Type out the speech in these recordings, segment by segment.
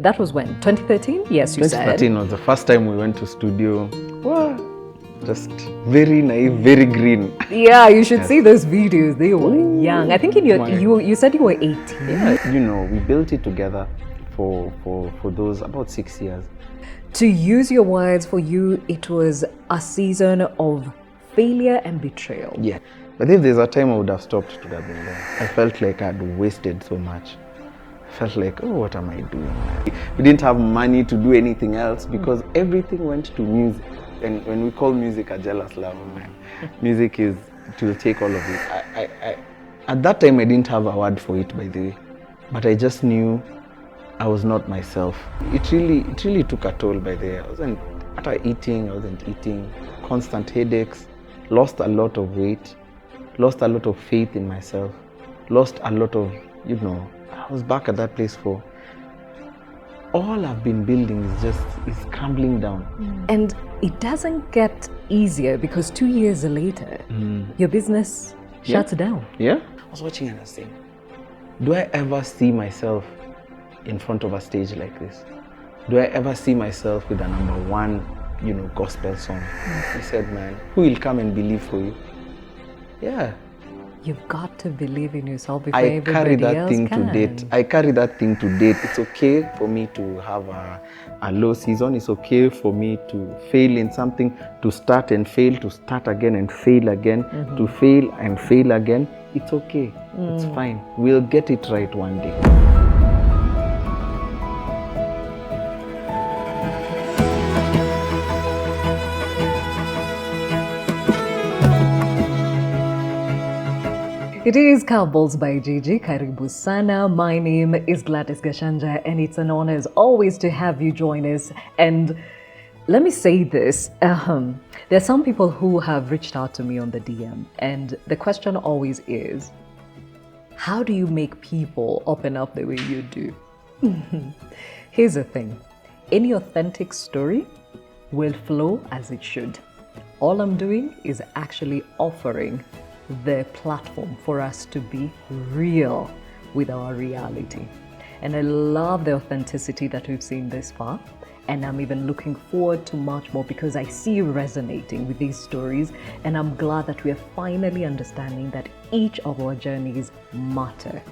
That was when? 2013? Yes, you said. 2013 was the first time we went to studio. Wow. Just very naive, very green. Yeah, you should see those videos. They were young. I think you said you were 18. Yeah, we built it together for those about 6 years. To use your words, for you, it was a season of failure and betrayal. Yeah. But if there's a time I would have stopped, it would have been there. I felt like I'd wasted so much. I felt like, oh, what am I doing? We didn't have money to do anything else because everything went to music. And when we call music a jealous love, man, music it will take all of it. I at that time I didn't have a word for it, by the way, but I just knew I was not myself. It really took a toll by the way. I wasn't eating, constant headaches, lost a lot of weight, lost a lot of faith in myself, lost a lot of, I was back at that place for all I've been building is crumbling down. And it doesn't get easier because 2 years later, your business shuts down. Yeah. I was watching and I was saying, do I ever see myself in front of a stage like this? Do I ever see myself with a #1, gospel song? He said, man, who will come and believe for you? Yeah. You've got to believe in yourself before everybody else can. I carry that thing to date. It's okay for me to have a low season. It's okay for me to fail in something, to start and fail, to start again and fail again, to fail and fail again. It's okay. It's fine. We'll get it right one day. It is Curveballs by Gigi. Karibu sana. My name is Gladys Gashanja, and it's an honor as always to have you join us. And let me say this, there are some people who have reached out to me on the DM, and the question always is, how do you make people open up the way you do? Here's the thing, any authentic story will flow as it should. All I'm doing is actually offering the platform for us to be real with our reality. And I love the authenticity that we've seen this far. And I'm even looking forward to much more because I see you resonating with these stories. And I'm glad that we are finally understanding that each of our journeys matter.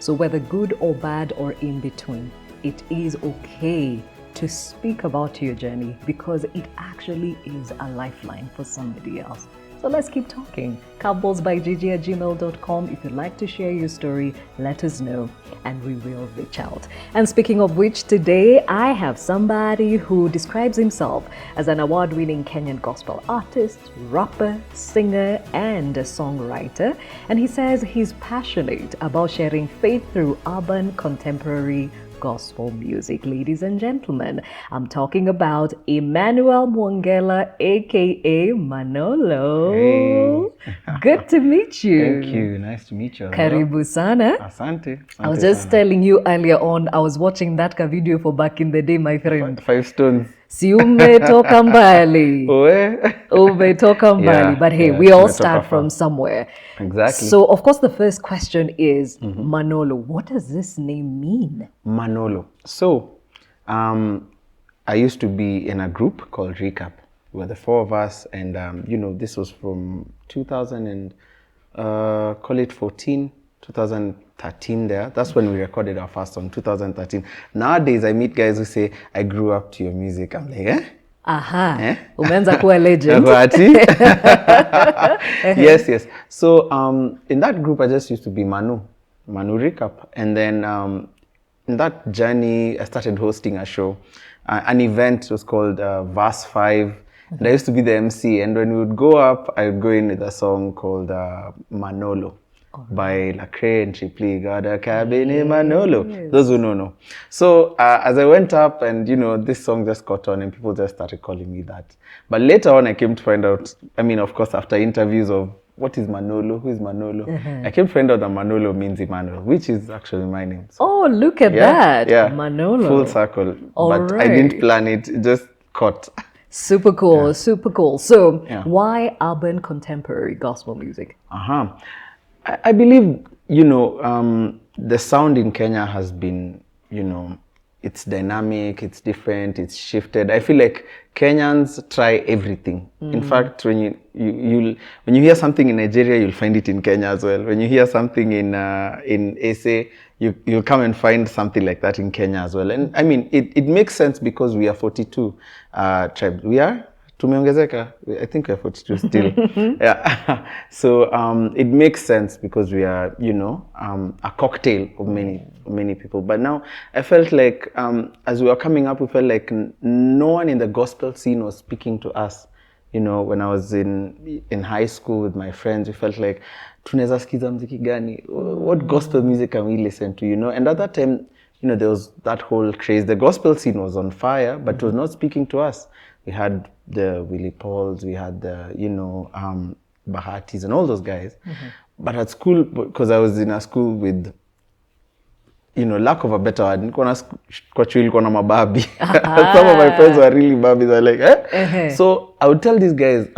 So whether good or bad or in between, it is okay to speak about your journey because it actually is a lifeline for somebody else. So let's keep talking. Curveballs@gigi@gmail.com. If you'd like to share your story, let us know and we will reach out. And speaking of which, today I have somebody who describes himself as an award-winning Kenyan gospel artist, rapper, singer, and a songwriter. And he says he's passionate about sharing faith through urban contemporary gospel music. Ladies and gentlemen, I'm talking about Emmanuel Mwongela, aka Manolo. Hey. Good to meet you. Thank you. Nice to meet you. Karibu sana. Asante. I was just telling you earlier on, I was watching that video for back in the day, my friend. 5 stones. Si umetoka mbali. Umetoka mbali. But hey, we all start from somewhere. Exactly. So, of course, the first question is, Manolo, what does this name mean? Manolo. So, I used to be in a group called Recapp. We were the 4 of us, and this was from 2014, 2013 there. That's when we recorded our first song, 2013. Nowadays, I meet guys who say, I grew up to your music. I'm like, eh? Aha. Eh? Umeanza kuwa legend. Yes. So, in that group, I just used to be Manu Recapp. And then, in that journey, I started hosting a show. An event was called Verse 5. And I used to be the MC. And when we would go up, I would go in with a song called Manolo by Lacrae and Tripli. Gada Kabine Manolo. Yes. Those who know. So as I went up and, this song just caught on and people just started calling me that. But later on, I came to find out, of course, after interviews of what is Manolo, who is Manolo, I came to find out that Manolo means Emmanuel, which is actually my name. So, oh, look at that. Yeah. Manolo. Full circle. But right. I didn't plan it just caught. Super cool, super cool. So, why urban contemporary gospel music? I believe, the sound in Kenya has been, it's dynamic, it's different, it's shifted. I feel like Kenyans try everything. In fact, when when you hear something in Nigeria, you'll find it in Kenya as well. When you hear something in SA, you'll come and find something like that in Kenya as well. And I mean, it makes sense because we are 42 tribes. We are? Tumeongezeka? I think we're 42 still. Yeah. So it makes sense because we are, you know, a cocktail of many people. But now I felt like as we were coming up, we felt like no one in the gospel scene was speaking to us. You know, when I was in high school with my friends, we felt like, tunaweza sikiza mziki gani? What gospel music can we listen to, you know? And at that time, you know, there was that whole craze. The gospel scene was on fire, but it was not speaking to us. We had the Willie Pauls, we had the, you know, Bahatis and all those guys. But at school, because I was in a school with, you know, lack of a better word, kwa chuo ilikuwa na mababi. Some of my friends were really babi. They're like, eh? So I would tell these guys,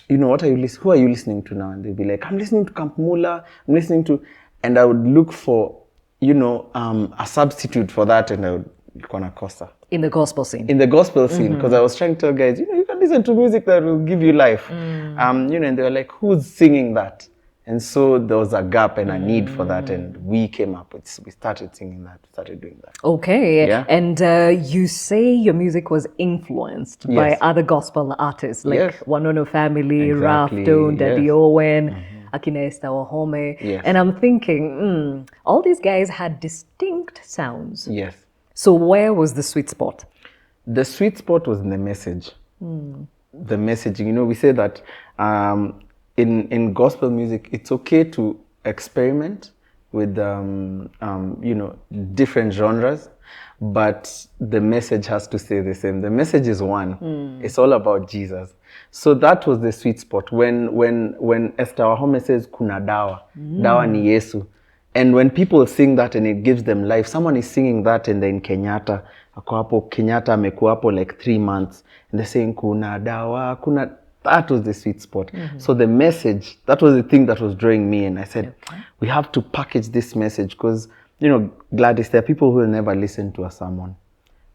you know, who are you listening to now? And they'd be like, I'm listening to Camp Mula, I'm listening to, and I would look for, you know, a substitute for that, and I would go Costa. In the gospel scene. In the gospel scene, because I was trying to tell guys, you know, you can listen to music that will give you life. You know, and they were like, who's singing that? And so there was a gap and a need for that, and we came up with, we started singing that, started doing that. Okay. Yeah. And you say your music was influenced by other gospel artists, like Wanono Family, Rafton, Daddy Owen, Akina Esther Wahome. And I'm thinking, all these guys had distinct sounds. Yes. So where was the sweet spot? The sweet spot was in the message. The messaging. You know, we say that in gospel music, it's okay to experiment with, you know, different genres, but the message has to stay the same. The message is one. It's all about Jesus. So that was the sweet spot. When Esther Wahome says, kuna dawa, dawa ni Yesu. And when people sing that and it gives them life, someone is singing that and then Kenyatta, Kenyatta amekuwa hapo like 3 months, and they're saying, kuna dawa, kuna, that was the sweet spot. So the message, that was the thing that was drawing me, and I said, we have to package this message because, you know, Gladys, there are people who will never listen to a sermon.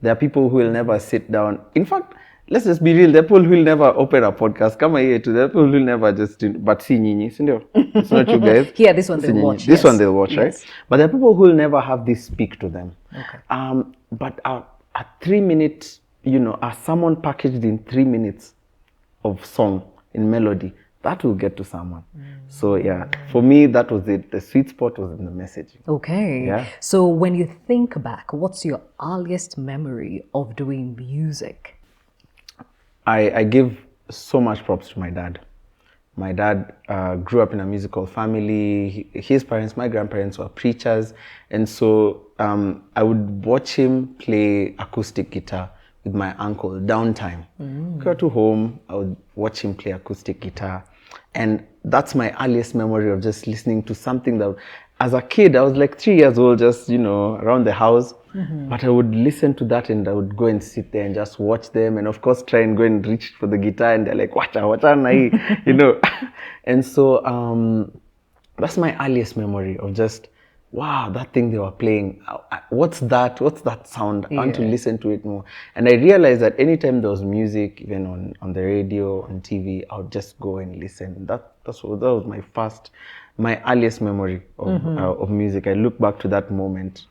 There are people who will never sit down. In fact, let's just be real, there are people who will never open a podcast. Come here to, there are people who will never just, but see nyinyi, sindio? It's not you guys. Yeah, this one they'll watch. This one they'll watch, right? But there are people who will never have this speak to them. Okay. But a 3-minute, you know, a sermon packaged in 3 minutes of song in melody, that will get to someone. So yeah, for me, that was it. The sweet spot was in the messaging. Okay. Yeah. So when you think back, what's your earliest memory of doing music? I give so much props to my dad. My dad grew up in a musical family. His parents, my grandparents, were preachers. And so I would watch him play acoustic guitar with my uncle, downtime. Go to home, I would watch him play acoustic guitar. And that's my earliest memory of just listening to something that, as a kid, I was like 3 years old, just, you know, around the house. But I would listen to that and I would go and sit there and just watch them. And of course, try and go and reach for the guitar. And they're like, wacha nai, you know. And so that's my earliest memory of just, wow, that thing they were playing. What's that? What's that sound? I want to listen to it more. And I realized that anytime there was music, even on the radio, on TV, I would just go and listen. That was my earliest memory of music. I look back to that moment.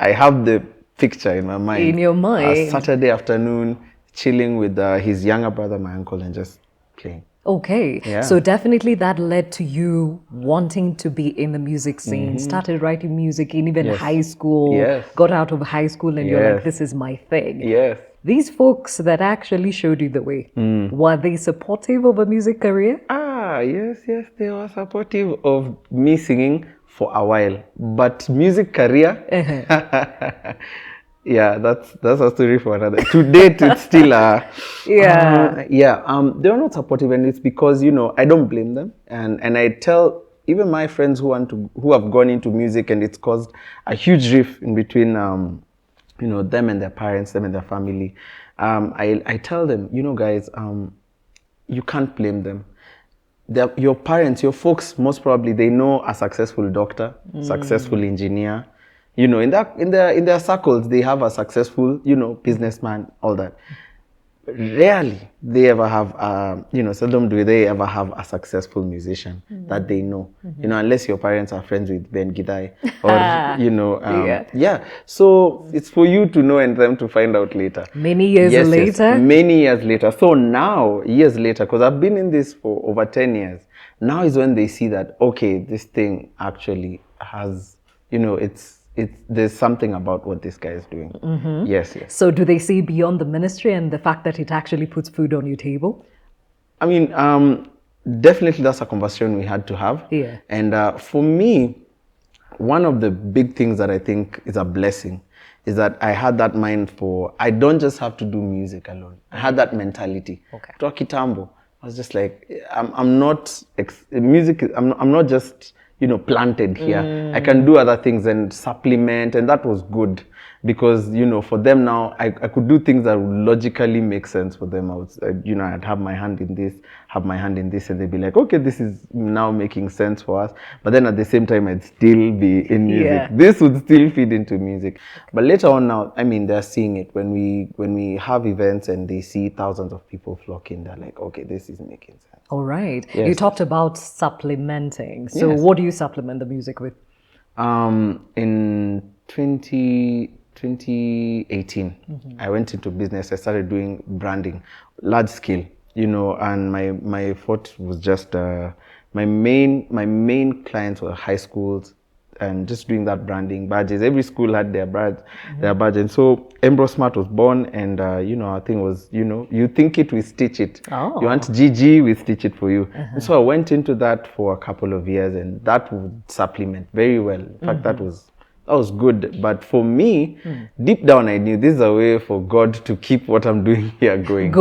I have the picture in my mind. In your mind. A Saturday afternoon, chilling with his younger brother, my uncle, and just playing. Okay. Yeah. So definitely that led to you wanting to be in the music scene, started writing music in even high school, got out of high school and you're like, this is my thing. Yes. These folks that actually showed you the way, were they supportive of a music career? Yes, they were supportive of me singing for a while. But music career, yeah, that's a story for another. To date, it's still they were not supportive, and it's because, you know, I don't blame them, and I tell even my friends who have gone into music, and it's caused a huge rift in between, you know, them and their parents, them and their family. I tell them, you know, guys, you can't blame them. Your parents, your folks, most probably, they know a successful doctor, successful engineer, You know, in their circles, they have a successful, you know, businessman, all that. Rarely they ever have, you know, seldom do they ever have a successful musician that they know, you know, unless your parents are friends with Ben Gidai or, you know, yeah. So it's for you to know and them to find out later. Many years later? Yes, many years later. So now, years later, because I've been in this for over 10 years, now is when they see that, okay, this thing actually has, you know, there's something about what this guy is doing. Yes. So do they see beyond the ministry and the fact that it actually puts food on your table? I mean, definitely that's a conversation we had to have. Yeah. And for me, one of the big things that I think is a blessing is that I had that mind for, I don't just have to do music alone. I had that mentality. Okay. To Kitambo, I was just like, I'm not just, you know, planted here. I can do other things and supplement, and that was good because, you know, for them now, I could do things that would logically make sense for them. I would, you know, I'd have my hand in this, and they'd be like, okay, this is now making sense for us. But then at the same time, I'd still be in music. Yeah. This would still feed into music. But later on now, I mean, they're seeing it when we have events and they see thousands of people flocking. They're like, okay, this is making sense. All right. Yes. You talked about supplementing. So Yes. what do you supplement the music with? In 2018, I went into business. I started doing branding, large scale, you know, and my thought was just my main clients were high schools and just doing that branding badges. Every school had their badge, and so Embro Smart was born, and you know, our thing was, you know, you think it, we stitch it. Oh. You want GG, we stitch it for you. And so I went into that for a couple of years, and that would supplement very well. In fact, that was good. But for me, deep down, I knew this is a way for God to keep what I'm doing here going.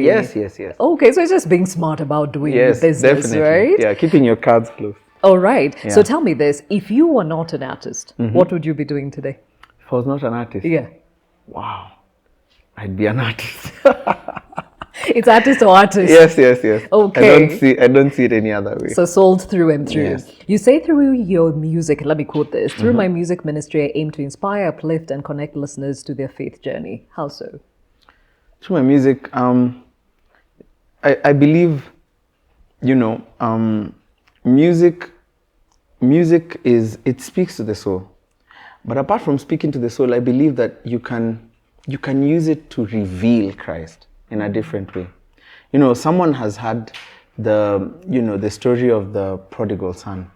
Yes. Okay, so it's just being smart about doing Yes, business, definitely. right? Yeah, keeping your cards close. All right. Yeah. So tell me this. If you were not an artist, what would you be doing today? If I was not an artist, Yeah. wow, I'd be an artist. It's artist or artist. Yes. Okay. I don't see it any other way. So sold through and through. Yes. You say through your music, let me quote this, through my music ministry, I aim to inspire, uplift, and connect listeners to their faith journey. How so? Through my music, I believe, you know, music is, it speaks to the soul. But apart from speaking to the soul, I believe that you can use it to reveal Christ in a different way. You know, someone has had the story of the prodigal son.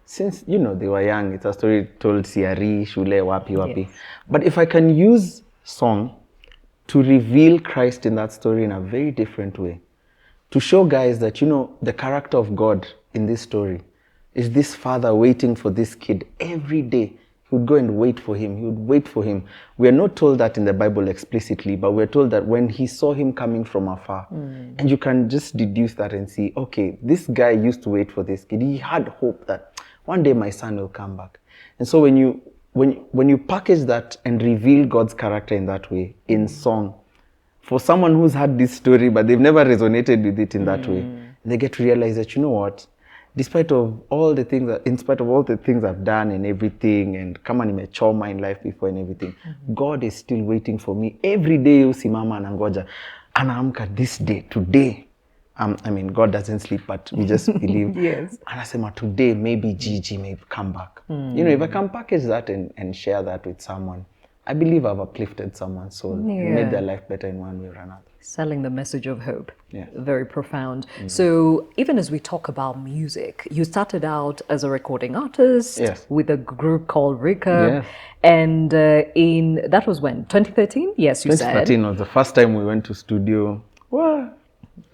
Since, you know, they were young, it's a story told Siari, Shule, Wapi. Yes. But if I can use song to reveal Christ in that story in a very different way, to show guys that, you know, the character of God in this story is this father waiting for this kid every day. He would go and wait for him. He would wait for him. We are not told that in the Bible explicitly, but we're told that when he saw him coming from afar, and you can just deduce that and see, okay, this guy used to wait for this kid. He had hope that one day my son will come back. And so when you package that and reveal God's character in that way, in song, for someone who's had this story, but they've never resonated with it in that way, they get to realize that, you know what, in spite of all the things I've done and everything, and kama nimechoma in life before and everything, God is still waiting for me. Every day usimama anangoja, anaamka this day, today. I mean, God doesn't sleep, but we just believe. Yes. Anasema today, maybe Gigi may come back. You know, if I can package that and share that with someone, I believe I've uplifted someone's soul, and made their life better in one way or another. Selling the message of hope. Yeah. Very profound. So even as we talk about music, you started out as a recording artist with a group called Recapp. Yes. And that was when? 2013? Yes, you said. 2013 was the first time we went to studio. Wow.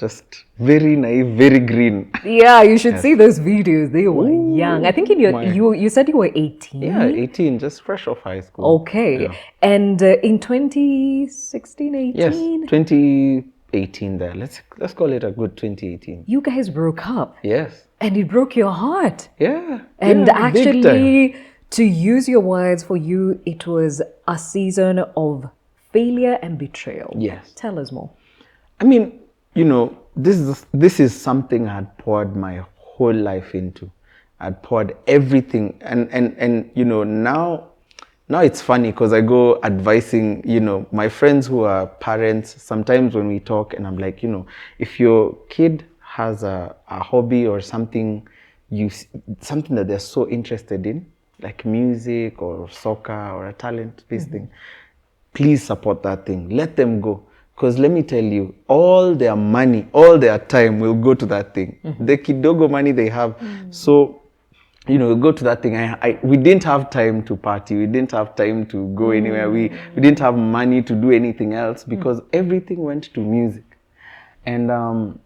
Just very naive, very green. Yeah, you should see those videos. They were young. I think you said you were 18. Yeah, 18, just fresh off high school. Okay. Yeah. And in 2016, 18? Yes, 2018 there. Let's call it a good 2018. You guys broke up. Yes. And it broke your heart. Yeah. And yeah, big time. actually, to use your words, for you, it was a season of failure and betrayal. Yes. Tell us more. I mean, you know, this is something I had poured my whole life into. I'd poured everything, and you know, now now it's funny because I go advising, my friends who are parents, sometimes when we talk and I'm like, if your kid has a hobby or something, something that they're so interested in, like music or soccer or a talent-based thing, please support that thing. Let them go. Because let me tell you, all their money, all their time will go to that thing. The kidogo money they have. So, go to that thing. We didn't have time to party. We didn't have time to go anywhere. We didn't have money to do anything else because everything went to music. And,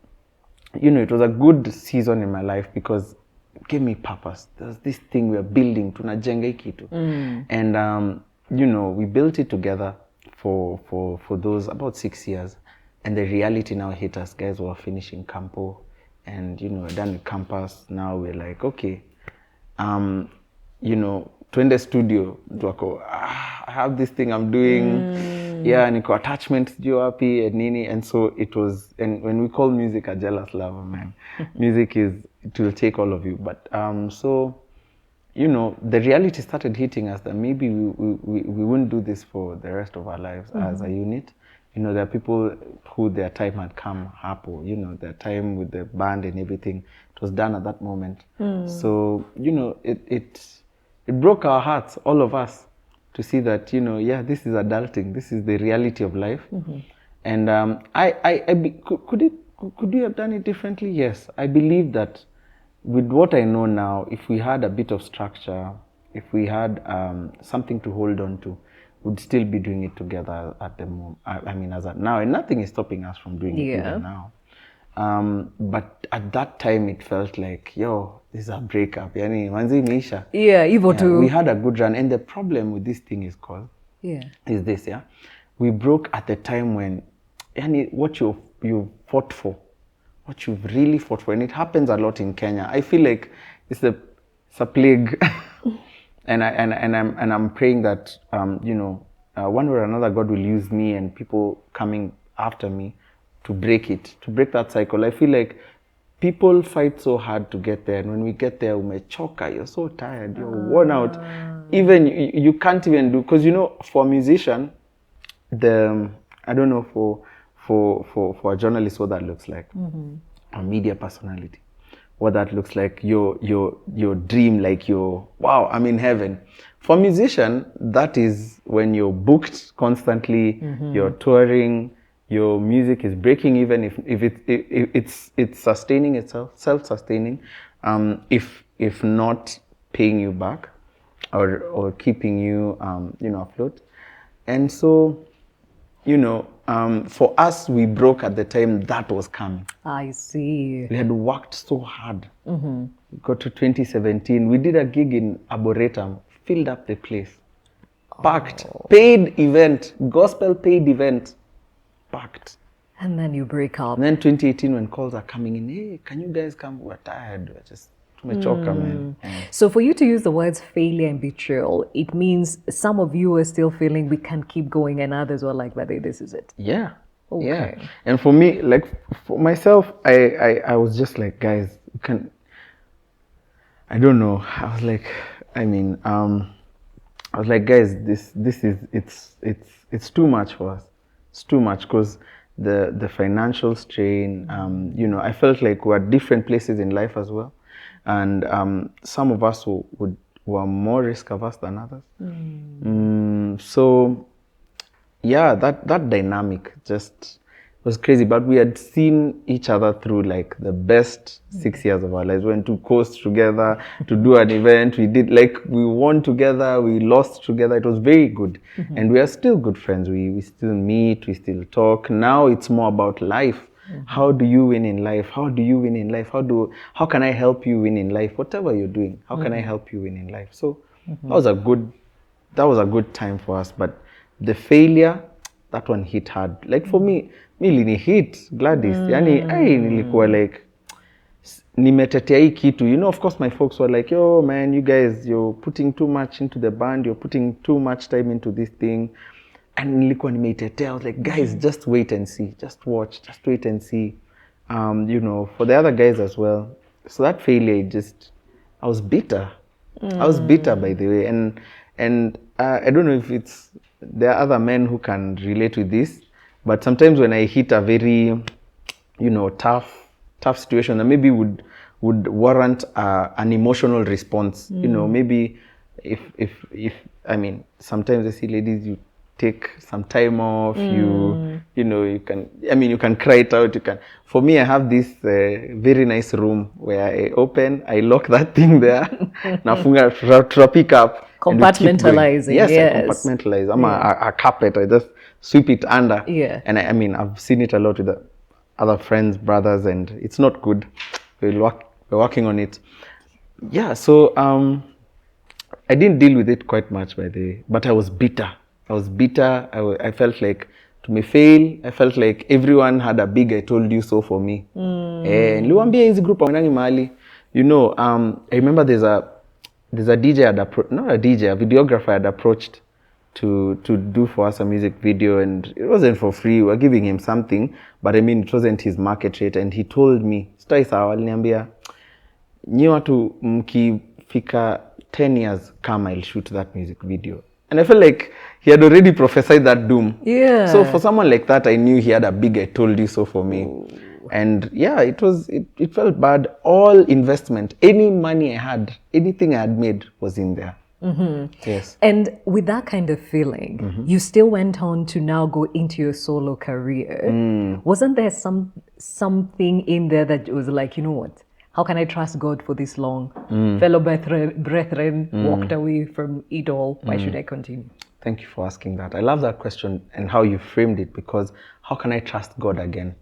it was a good season in my life because it gave me purpose. There's this thing we're building, tunajenga hii kitu. And, we built it together for those about 6 years. And the reality now hit us. Guys were finishing Campo and, done campus. Now we're like, okay, twende studio, I have this thing I'm doing, niko attachment sijui wapi and nini, and so it was, and when we call music a jealous lover, man, music it will take all of you, but so, the reality started hitting us that maybe we wouldn't do this for the rest of our lives as a unit. There are people who their time had come hapo, their time with the band and everything, it was done at that moment. So, it broke our hearts, all of us, to see that, this is adulting, this is the reality of life. And could we have done it differently? Yes, I believe that with what I know now, if we had a bit of structure, if we had something to hold on to, we'd still be doing it together at the moment. I mean, as at now, and nothing is stopping us from doing it even now. But at that time, it felt like, this is a breakup. Yani, manzi imeisha. Too. We had a good run. And the problem with this thing is is this, we broke at the time when, what you fought for, what you've really fought for, and it happens a lot in Kenya. I feel like it's a plague. And I'm praying that, one way or another, God will use me and people coming after me to break that cycle. I feel like people fight so hard to get there, and when we get there, umechoka, you're so tired, you're worn out. Even you can't even do, because for a musician, I don't know for a journalist what that looks like, a media personality, what that looks like, your dream, like wow, I'm in heaven. For a musician, that is when you're booked constantly, you're touring, your music is breaking even if it's sustaining itself, self-sustaining, if not paying you back or keeping you afloat. And so, for us, we broke at the time that was coming. I see. We had worked so hard. Got to 2017. We did a gig in Arboretum, filled up the place. Packed. Paid event. Gospel paid event. Packed. And then you break up. And then 2018, when calls are coming in, hey, can you guys come? We're tired. We're just tumechoka, man. So for you to use the words failure and betrayal, it means some of you are still feeling we can't keep going, and others were like, but this is it. Yeah. Okay. Yeah. And for me, like for myself, I was just like, guys, I don't know. I was like, guys, this is it's too much for us. It's too much because the financial strain, I felt like we're at different places in life as well. And some of us were more risk averse than others. So, yeah, that dynamic just was crazy. But we had seen each other through like the best 6 years of our lives. We went to coast together to do an event. We won together, we lost together. It was very good. And we are still good friends. We still meet, we still talk. Now it's more about life. How do you win in life? How do you win in life? How can I help you win in life? Whatever you're doing, how can I help you win in life? So that was a good time for us. But the failure, that one hit hard. Like for me lini hit Gladys. Yani, nilikuwa like, nimetetea hii kitu. Of course my folks were like, yo man, you guys, you're putting too much into the band. You're putting too much time into this thing. And nilikuwa nimeitetea. I was like, guys, just wait and see. Just watch. Just wait and see. For the other guys as well. So that failure, I was bitter. I was bitter, by the way. And I don't know if there are other men who can relate with this, but sometimes when I hit a very, tough situation, and maybe would warrant an emotional response. Maybe if I mean, sometimes I see ladies, you take some time off, you can cry it out. For me, I have this very nice room where I open, I lock that thing there, nafunga pick up. Compartmentalizing. Yes, yes. I compartmentalize. I'm a carpet. I just sweep it under. Yeah. And I've seen it a lot with other friends, brothers, and it's not good. We're working on it. Yeah. So I didn't deal with it quite much but I was bitter. I felt like to me fail. I felt like everyone had a big "I told you so" for me. Niliwaambia hizi group wanangi mahali. I remember there's a DJ not a DJ, a videographer had approached to do for us a music video, and it wasn't for free. We were giving him something, but it wasn't his market rate. And he told me, "Stai sawa," aliniambia, "Nyi watu mkifika 10 years come, I'll shoot that music video." And I felt like he had already prophesied that doom. Yeah. So for someone like that, I knew he had a big "I told you so" for me. Ooh. And yeah, it felt bad. All investment, any money I had, anything I had made was in there. Yes. And with that kind of feeling, you still went on to now go into your solo career. Wasn't there something in there that was like, you know what? How can I trust God for this long? Fellow brethren walked away from it all. Why should I continue? Thank you for asking that. I love that question and how you framed it, because how can I trust God again?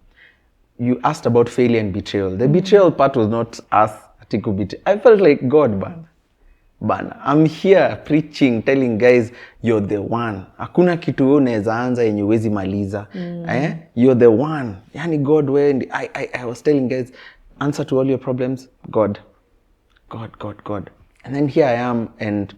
You asked about failure and betrayal. The betrayal part was not us. I felt like, God, Bana, I'm here preaching, telling guys, you're the one. Hakuna kitu wewe unaweza anza yenye huwezi maliza. You're the one. Yani God, when I was telling guys, answer to all your problems, God. And then here I am, and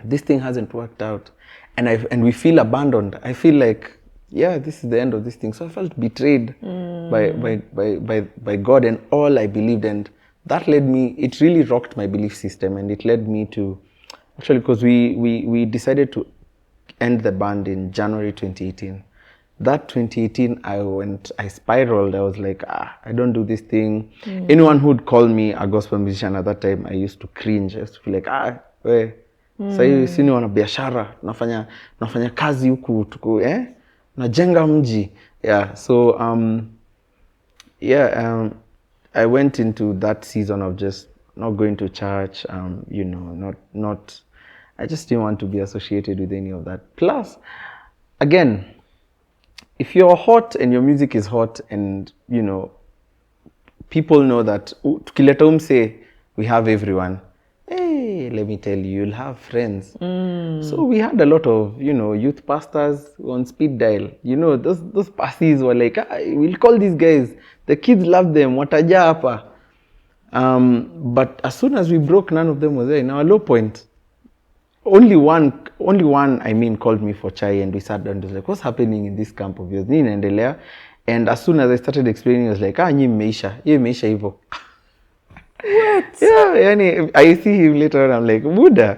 this thing hasn't worked out, and we feel abandoned. I feel like, yeah, this is the end of this thing. So I felt betrayed by God and all I believed, and that led me. It really rocked my belief system, and it led me to, actually, because we decided to end the band in January 2018. That 2018, I spiraled. I was like, I don't do this thing. Anyone who'd call me a gospel musician at that time, I used to cringe. I used to feel like, sasa sini wana biashara, nafanya kazi huku tuko, najenga mji. Yeah. So I went into that season of just not going to church. Not. I just didn't want to be associated with any of that. Plus, again, if you're hot and your music is hot, and people know that tukileta umse, we have everyone. Hey, let me tell you, you'll have friends. So we had a lot of youth pastors on speed dial. Those passes were like, we'll call these guys. The kids love them. Wataja hapa. But as soon as we broke, none of them was there. In our low point, only one called me for chai, and we sat down and was like, what's happening in this camp of yours? And as soon as I started explaining, I was like, nyi mmeisha hivyo. What? Yeah, I see him later on, I'm like, Buddha.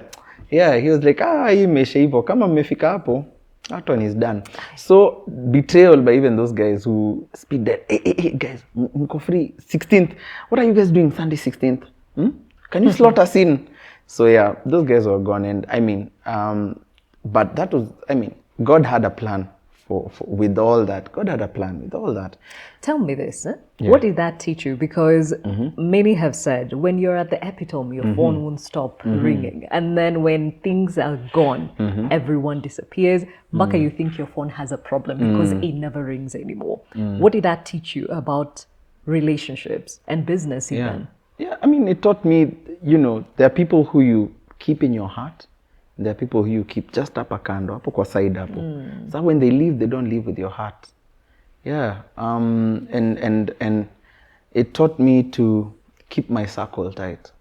Yeah, he was like, hii mmeisha hivyo. Kama mmefika hapo, that one is done. So, betrayal by even those guys who speed that, hey, guys, mko free, 16th. What are you guys doing Sunday 16th? Can you slot us in? So yeah, those guys were gone, and but that was, God had a plan with all that. God had a plan with all that. Tell me this, Yeah. What did that teach you? Because many have said when you're at the epitome, your phone won't stop ringing. And then when things are gone, everyone disappears. Maka, you think your phone has a problem because it never rings anymore. What did that teach you about relationships and business even? Yeah, it taught me, there are people who you keep in your heart. There are people who you keep just up a kando, hapo kwa side hapo. So when they leave, they don't leave with your heart. Yeah. And it taught me to keep my circle tight.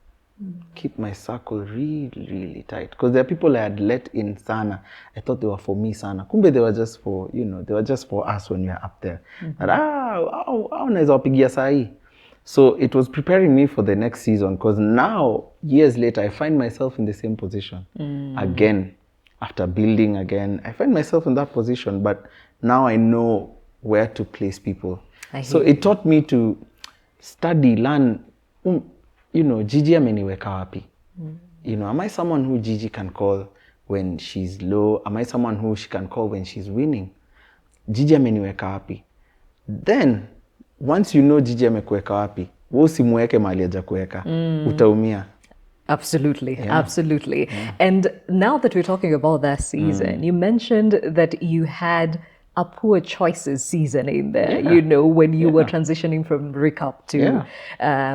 Keep my circle really, really tight. Because there are people I had let in sana. I thought they were for me sana. Kumbe they were just for, they were just for us when we are up there. That, unaweza wapigia saa hii. So it was preparing me for the next season, because now, years later, I find myself in the same position again. After building again, I find myself in that position, but now I know where to place people. So it taught me to study, learn, Gigi ameniweka wapi? Am I someone who Gigi can call when she's low? Am I someone who she can call when she's winning? Gigi ameniweka wapi? Then, once you know Gigi amekuweka wapi, wewe usimweke mahali hajakuweka, utaumia. Absolutely, absolutely. Yeah. And now that we're talking about that season, you mentioned that you had a poor choices season in there, when you were transitioning from Recapp to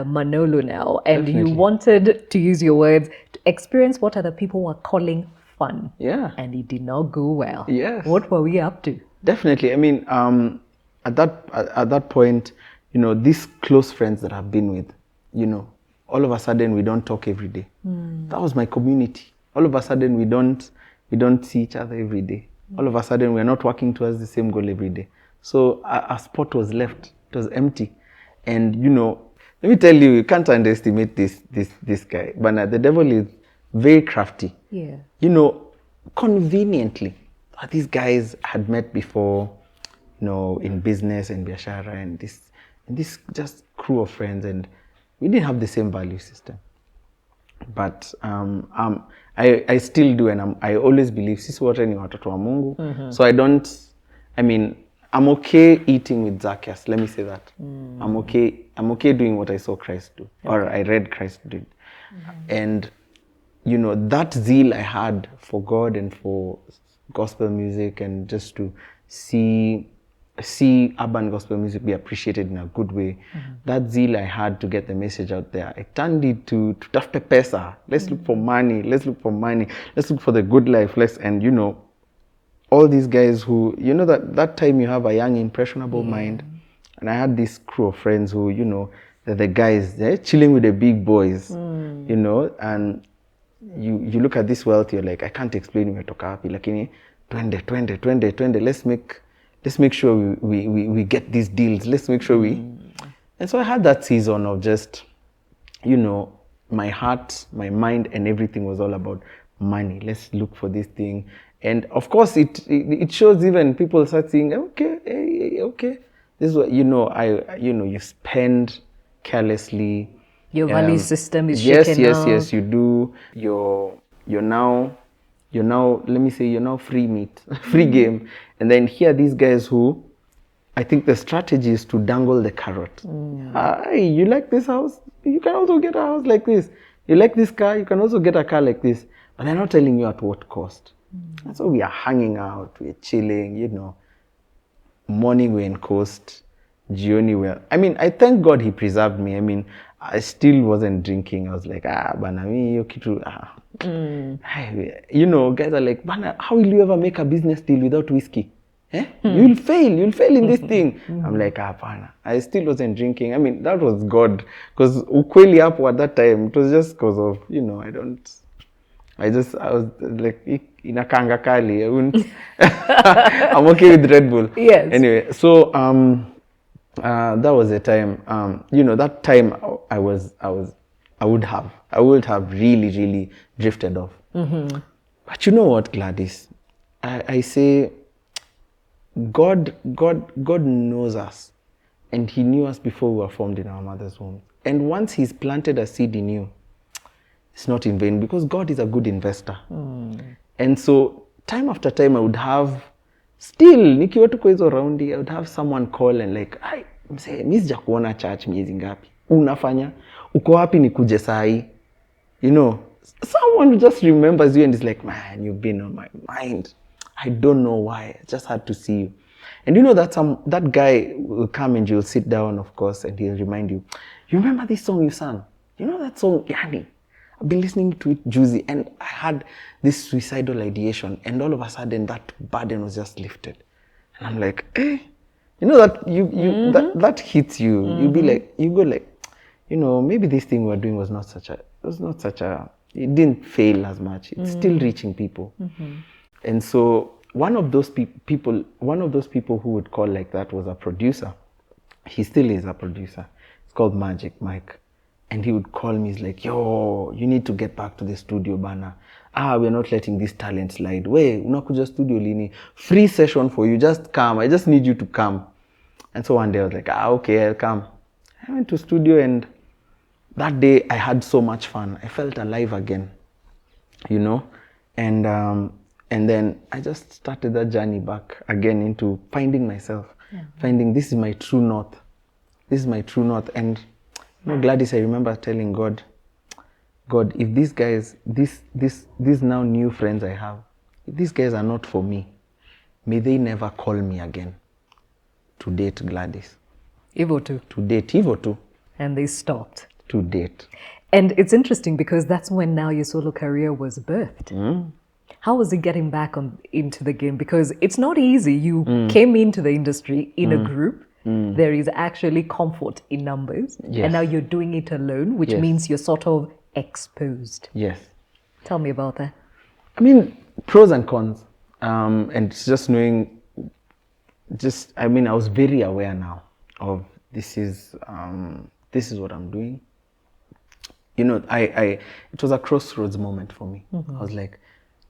Manolo now, and you wanted, to use your words, to experience what other people were calling fun. Yeah. And it did not go well. Yes. What were we up to? Definitely. I mean, at that point, these close friends that I've been with, all of a sudden we don't talk every day. That was my community. All of a sudden we don't see each other every day. All of a sudden we're not working towards the same goal every day. So a spot was left. It was empty. And let me tell you, you can't underestimate this guy. But the devil is very crafty. Yeah. Conveniently, these guys had met before, in business and biashara and this just crew of friends, and we didn't have the same value system. But I still do, and I always believe sisi wote ni watoto wa Mungu. So I'm okay eating with Zacchaeus. Let me say that. I'm okay doing what I saw Christ do, or I read Christ did. And that zeal I had for God and for gospel music, and just to see urban gospel music be appreciated in a good way. That zeal I had to get the message out there, I turned it to tafute pesa. Let's look for money. Let's look for the good life. And all these guys who, that time you have a young, impressionable mind. And I had this crew of friends who, they're the guys, they're chilling with the big boys, and you look at this wealth, you're like, I can't explain umetoka wapi, lakini twende, let's make sure we get these deals. Let's make sure And so I had that season of just, my heart, my mind, and everything was all about money. Let's look for this thing. And of course, it shows, even people start saying, okay. This is what, you spend carelessly. Your value system is shaken out. Yes, you do. You're now, let me say, you're now free meat, free game. And then here are these guys who, I think the strategy is to dangle the carrot. Hey, you like this house? You can also get a house like this. You like this car? You can also get a car like this. But they're not telling you at what cost. And so we are hanging out, we're chilling, morning we're in Coast, jioni I thank God he preserved me. I still wasn't drinking. I was like, bana mi kitu. Guys are like, bana, how will you ever make a business deal without whiskey? You'll fail in this thing. I'm like, bana. I still wasn't drinking. That was God. Because ukweli hapo at that time, it was just because of, I was like, inakanga kali. I'm okay with Red Bull. Yes. Anyway, so that was the time. That time I would have really, really drifted off. But you know what, Gladys? I say, God knows us, and He knew us before we were formed in our mother's womb. And once He's planted a seed in you, it's not in vain, because God is a good investor. And so time after time I would have, still nikiwa tuko hizo raundi, I would have someone call and like, "Ai, msee, mimi sijakuona church miezi ngapi? Unafanya? Uko wapi nikuje saa hii?" Someone who just remembers you and is like, "Man, you've been on my mind. I don't know why. I just had to see you." And that guy will come and you'll sit down, of course, and he'll remind you, "You remember this song you sang? You know that song, Yani? I've been listening to it juicy, and I had this suicidal ideation, and all of a sudden that burden was just lifted." And I'm like, that hits you. You be like, you go like, maybe this thing we're doing was not such a, it didn't fail as much. It's still reaching people. And so one of those people who would call like that was a producer. He still is a producer. It's called Magic Mike. And he would call me, he's like, yo, you need to get back to the studio, bana. We're not letting this talent slide. Wait, unakuja studio lini. Free session for you, just come. I just need you to come. And so one day I was like, okay, I'll come. I went to studio, and that day I had so much fun. I felt alive again, you know? And then I just started that journey back again into finding myself, finding this is my true north. This is my true north. And you know, Gladys, I remember telling God, if these guys, these now new friends I have, if these guys are not for me, may they never call me again to date Gladys. Evo too. To date Evo too. And they stopped. To date. And it's interesting because that's when now your solo career was birthed. How was it getting back into the game? Because it's not easy. You came into the industry in a group. There is actually comfort in numbers. Yes. And now you're doing it alone, which means you're sort of exposed. Yes. Tell me about that. I mean, pros and cons. And it's just knowing, I was very aware now of this is what I'm doing. You know, it was a crossroads moment for me. I was like,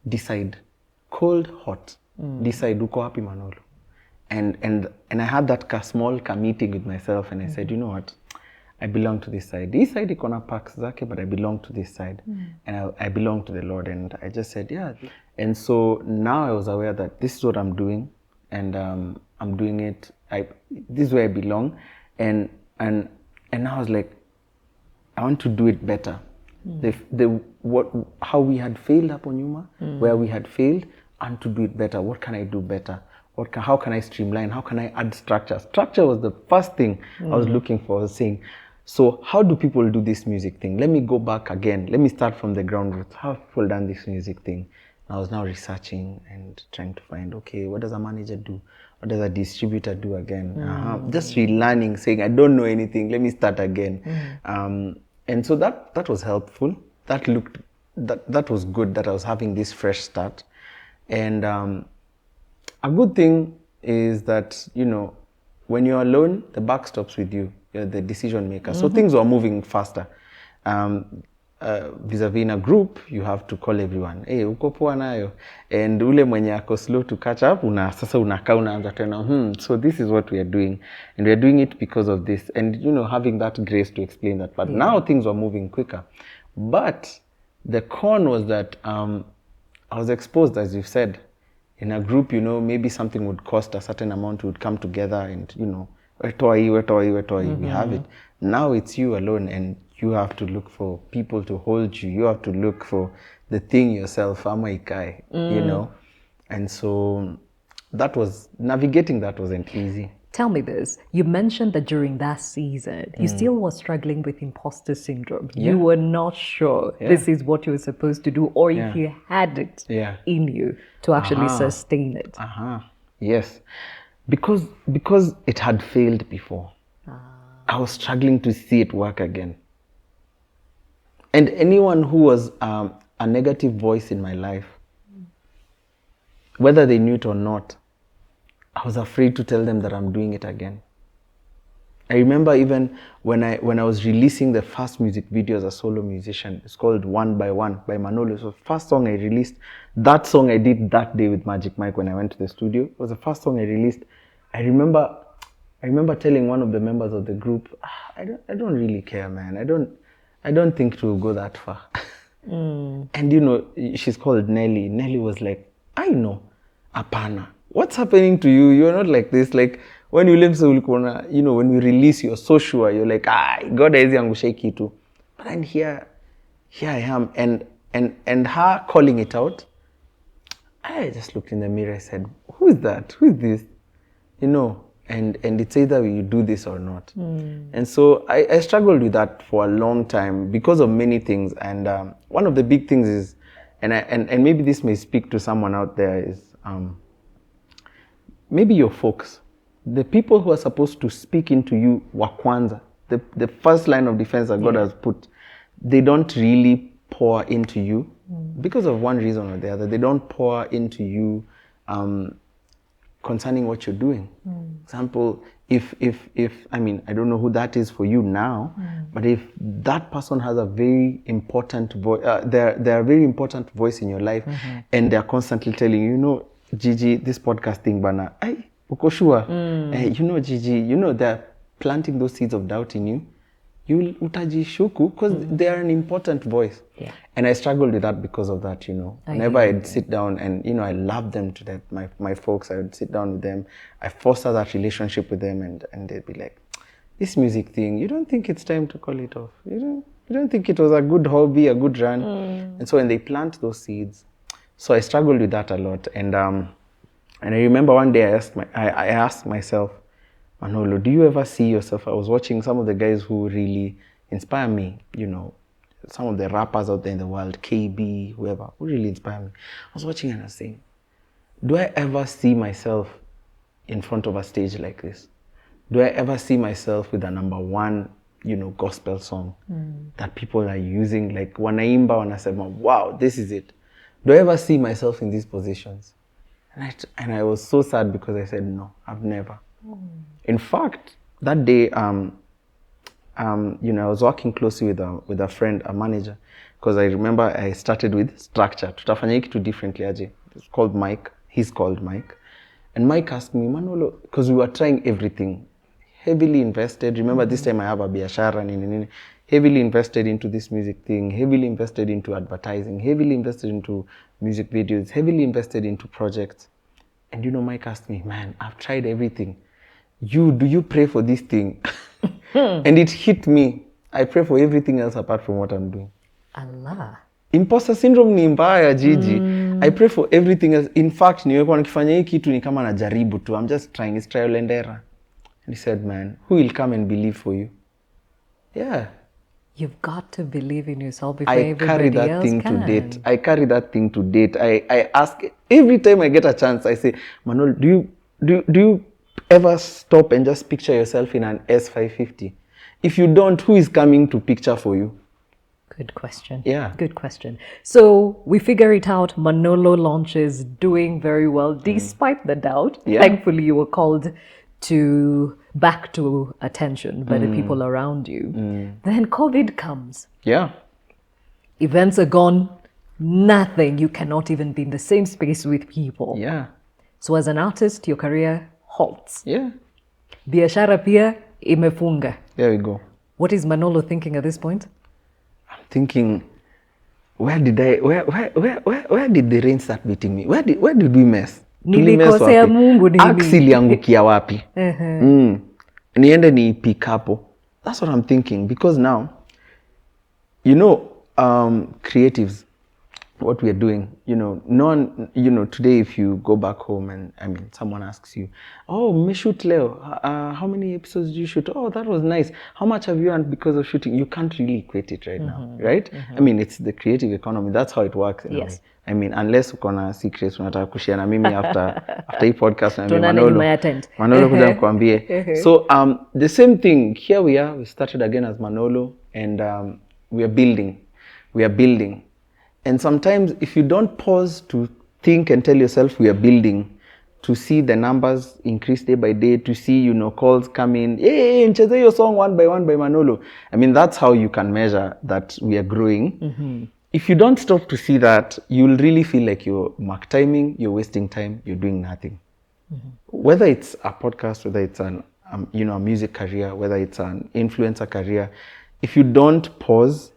decide, cold, hot, decide, uko wapi Manolo. And I had that small meeting with myself, and I said, you know what, I belong to this side. This side ikona parks zake, but I belong to this side. And I belong to the Lord. And I just said, yeah. And so now I was aware that this is what I'm doing, and I'm doing it. This is where I belong. And I was like, I want to do it better. How we had failed up on Yuma, where we had failed, and to do it better. What can I do better? How can I streamline? How can I add structure? Structure was the first thing I was looking for. I was saying, so how do people do this music thing? Let me go back again. Let me start from the ground roots. How have people done this music thing? I was now researching and trying to find, okay, what does a manager do? What does a distributor do again? Just relearning, saying, I don't know anything. Let me start again. And so that was helpful. That was good that I was having this fresh start. And a good thing is that, you know, when you're alone, the buck stops with you. You're the decision maker. So things were moving faster. Vis-a-vis in a group, you have to call everyone. Hey, uko poa nayo. And ule mwenye ako slow to catch up, sasa unakaa unaanza tena, so this is what we are doing. And we are doing it because of this. And, you know, having that grace to explain that. But now things were moving quicker. But the con was that I was exposed, as you've said. In a group, you know, maybe something would cost a certain amount, we would come together and, you know, we have it. Now it's you alone, and you have to look for people to hold you. You have to look for the thing yourself, you know. And so navigating that wasn't easy. Tell me this. You mentioned that during that season, you still were struggling with imposter syndrome. Yeah. You were not sure this is what you were supposed to do, or if you had it in you to actually sustain it. Yes. Because it had failed before. I was struggling to see it work again. And anyone who was a negative voice in my life, whether they knew it or not, I was afraid to tell them that I'm doing it again. I remember even when I was releasing the first music video as a solo musician. It's called One by One by Manolo. It was the first song I released. That song I did that day with Magic Mike when I went to the studio. It was the first song I released. I remember telling one of the members of the group, I don't really care, man. I don't think it will go that far. And you know, she's called Nelly. Nelly was like, I know, apana. What's happening to you? You're not like this. Like when you live so, you know, when you release, you're so sure. You're like, God is angusha too. But then here I am, and her calling it out. I just looked in the mirror. I said, who is that? Who is this? You know, and it's either you do this or not. And so I struggled with that for a long time because of many things. And one of the big things is, and maybe this may speak to someone out there, is maybe your folks, the people who are supposed to speak into you, wakwanza, the first line of defense that God has put, they don't really pour into you because of one reason or the other. They don't pour into you concerning what you're doing. example, if I mean, I don't know who that is for you now, but if that person has a very important voice, they're a very important voice in your life, and they're constantly telling you, you know, Gigi, this podcast thing, bana, ay, uko sure? You know, Gigi, you know, they're planting those seeds of doubt in you. You utajishuku because they are an important voice. Yeah. And I struggled with that because of that, you know. Whenever I'd sit down and, you know, I love them to death, my folks, I would sit down with them, I foster that relationship with them, and they'd be like, this music thing, you don't think it's time to call it off? You don't think it was a good hobby, a good run? And so when they plant those seeds, so I struggled with that a lot. And I remember one day I asked myself, Manolo, do you ever see yourself? I was watching some of the guys who really inspire me, you know, some of the rappers out there in the world, KB, whoever, who really inspire me. I was watching and I was saying, do I ever see myself in front of a stage like this? Do I ever see myself with a #1, you know, gospel song that people are using, like wanaimba, wanasema, wow, this is it. Do I ever see myself in these positions? And I was so sad because I said, no, I've never. In fact, that day, you know, I was working closely with a friend, a manager, because I remember I started with structure. Tutafanya hiki tu differently aje. It's called Mike. He's called Mike. And Mike asked me, Manolo, because we were trying everything, heavily invested. Remember this time I have a biashara, nini, heavily invested into this music thing, heavily invested into advertising, heavily invested into music videos, heavily invested into projects. And you know, Mike asked me, man, I've tried everything. Do you pray for this thing? And it hit me. I pray for everything else apart from what I'm doing. Allah. Imposter syndrome ni mbaya, Gigi. I pray for everything else. In fact, niwekuwa nikifanya hii kitu ni kama najaribu tu. I'm just trying. It's trial and error. And he said, man, who will come and believe for you? Yeah. You've got to believe in yourself before I carry everybody that else thing can. to date. I carry that thing to date. I ask, every time I get a chance, I say, Manolo, do you ever stop and just picture yourself in an S550? If you don't, who is coming to picture for you? Good question. Yeah. Good question. So we figure it out. Manolo launches doing very well despite the doubt. Yeah. Thankfully, you were called back to attention by the people around you. Then COVID comes. Yeah. Events are gone. Nothing. You cannot even be in the same space with people. Yeah. So as an artist, your career halts. Yeah. Biashara pia imefunga. There we go. What is Manolo thinking at this point? I'm thinking, where did the rain start beating me? Where did we mess? Nilikosea Mungu nini? Axe iliangukia wapi? Niende ni pick hapo. That's what I'm thinking, because now, you know, creatives, what we are doing, you know, today if you go back home and I mean someone asks you, oh, me shoot leo, how many episodes did you shoot? Oh, that was nice. How much have you earned because of shooting? You can't really equate it right now, right? I mean, it's the creative economy. That's how it works in a way. I mean, unless uko na secrets unataka kushare na mimi after hii podcast na Manolo kuja nikwambie. So the same thing, here we are, we started again as Manolo, and we are building. And sometimes if you don't pause to think and tell yourself we are building, to see the numbers increase day by day, to see, you know, calls come in, hey, ncheze your song one by Manolo. I mean, that's how you can measure that we are growing. If you don't stop to see that, you'll really feel like you're mark timing, you're wasting time, you're doing nothing. Whether it's a podcast, whether it's an you know, a music career, whether it's an influencer career, if you don't pause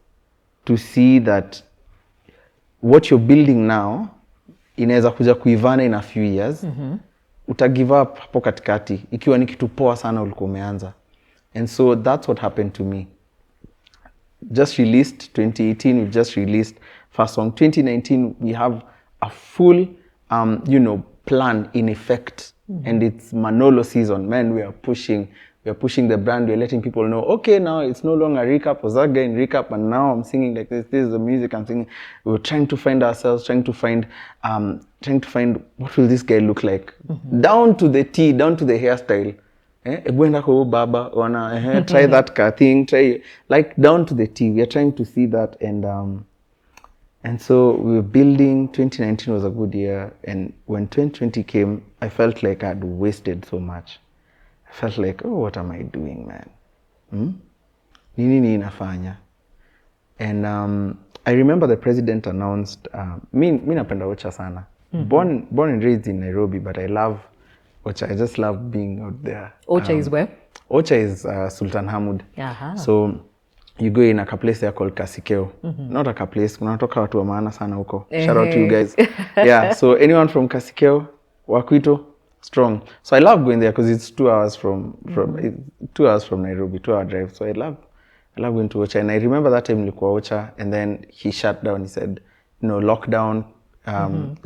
to see that what you're building now inaweza kuja kuivana in a few years, uta give up hapo katikati ikiwa ni kitu poa sana ulikuwa umeanza. And so that's what happened to me. Just released 2018, we've just released first song. 2019 we have a full you know, plan in effect, and it's Manolo season. Man, we are pushing the brand. We're letting people know, okay, now it's no longer Recap, was that guy in Recap, and now I'm singing like this. This is the music I'm singing. We're trying to find ourselves, trying to find what will this guy look like, down to the T, down to the hairstyle. Baba, try that car thing, try like down to the T. We are trying to see that, and so we were building. 2019 was a good year, and when 2020 came, I felt like I'd wasted so much. I felt like, oh, what am I doing, man? Nini inafanya? And I remember the president announced, mi napenda Ocha sana. Born and raised in Nairobi, but I love Ocha. I just love being out there. Ocha is where? Ocha is Sultan Hamud. So you go in a place there called Kasikeo. Not a place, kunatoka watu wa maana sana huko. Shout out to you guys. Yeah, so anyone from Kasikeo, Wakwito, strong. So I love going there because it's 2 hours from 2 hours from Nairobi, 2-hour drive. So I love going to Ocha. And I remember that time nilikuwa Ocha, and then he shut down. He said, no lockdown,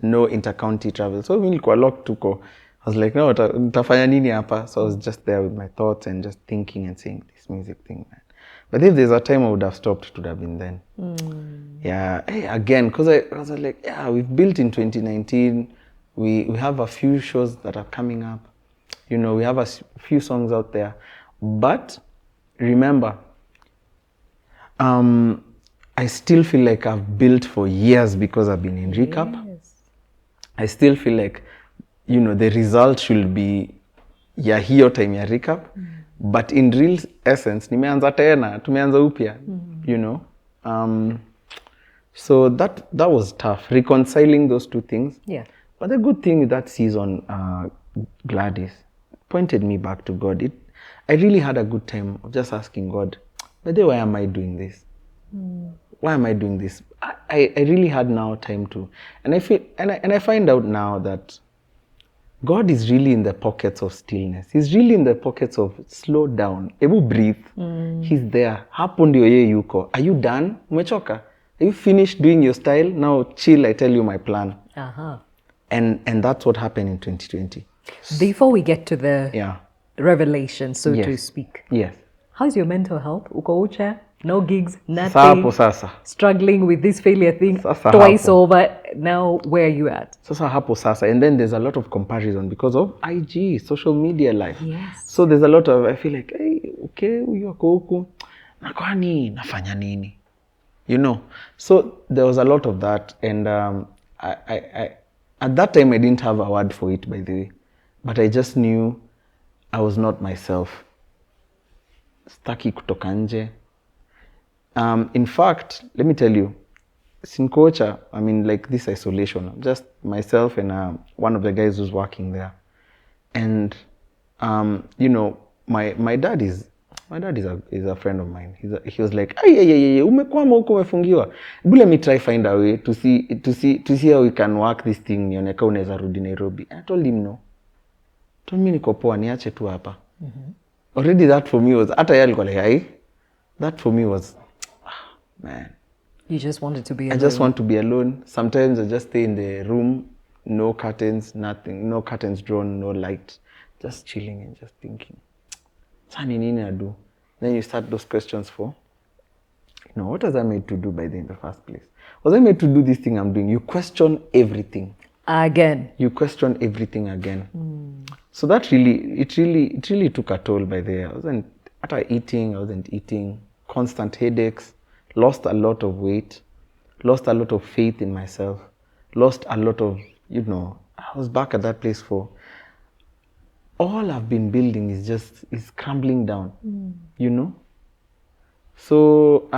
no inter-county travel. So mimi nilikuwa locked tuko. I was like, no, nitafanya nini hapa? So I was just there with my thoughts and just thinking and saying this music thing, man. But if there's a time I would have stopped, it would have been then. Yeah, hey, again, because I was like, yeah, we've built in 2019. We have a few shows that are coming up. You know, we have a few songs out there. But remember, I still feel like I've built for years because I've been in Recapp. Yes. I still feel like, you know, the result should be ya hiyo time ya Recapp. But in real essence, nimeanza tena, tumeanza upya, you know. So that was tough, reconciling those two things. Yeah. But the good thing with that season, Gladys, pointed me back to God. I really had a good time of just asking God, but then why am I doing this? Why am I doing this? I really had now time to, and I feel, and I find out now that God is really in the pockets of stillness. He's really in the pockets of slow down. Ebu breathe. He's there. Hapo ndio yeye yuko. Are you done? Umechoka? Are you finished doing your style? Now chill, I tell you my plan. And that's what happened in 2020. Before we get to the revelation, so to speak. Yes. How's your mental health? Uko Ocha? No gigs, nothing. Hapo sasa. Struggling with this failure thing Sasa twice hapo. over. Now, where are you at? Sasa hapo sasa. And then there's a lot of comparison because of IG, social media life. Yes. So there's a lot of, I feel like, hey, okay, huyu ako huku. Na kwani nafanya nini? You know. So there was a lot of that. And I at that time, I didn't have a word for it, by the way. But I just knew I was not myself. Staki kutoka nje. In fact, let me tell you, Sinkocha, I mean, like this isolation, just myself and one of the guys who's working there. And, you know, my dad is a friend of mine. He was like, ay, umekwama huko umefungiwa. Let me try find a way to see how we can work this thing. Nioneka unaweza rudi Nairobi. I told him no. Told me niko poa niache tu hapa. Already that for me was, hata yeye alikuwa like, ay, that for me was, man. You just wanted to be alone. I just want to be alone. Sometimes I just stay in the room, no curtains, nothing, no curtains drawn, no light, just chilling and just thinking. Sani nini I do? Then you start those questions for, you know, what was I made to do by in the first place? Was I made to do this thing I'm doing? You question everything. Again. You question everything again. So that it really took a toll by there. I wasn't eating, constant headaches. Lost a lot of weight, lost a lot of faith in myself, lost a lot of, you know, I was back at that place for, all I've been building is crumbling down, you know? So,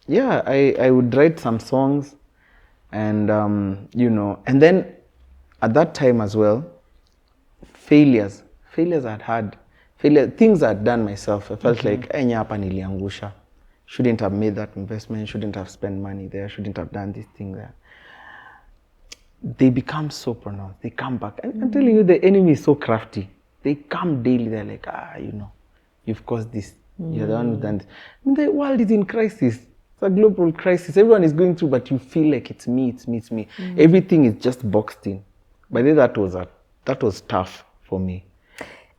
yeah, I would write some songs and, you know, and then at that time as well, failures I'd had, things I'd done myself. I felt like, hapa niliangusha. Shouldn't have made that investment, shouldn't have spent money there, shouldn't have done this thing there. They become so pronounced. They come back. And I'm telling you, the enemy is so crafty. They come daily. They're like, you know, you've caused this. You're the one who's done this. I mean, the world is in crisis. It's a global crisis. Everyone is going through, but you feel like it's me. Everything is just boxed in. But then that was tough for me.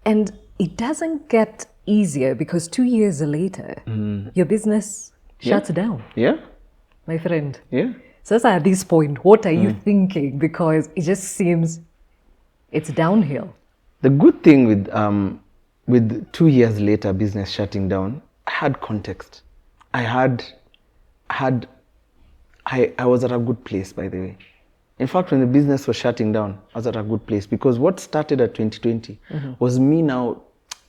And it doesn't get easier because 2 years later, your business shuts down. Yeah. My friend. Yeah. So at this point, what are you thinking? Because it just seems it's downhill. The good thing with 2 years later, business shutting down, I had context. I was at a good place, by the way. In fact, when the business was shutting down, I was at a good place because what started at 2020 was me now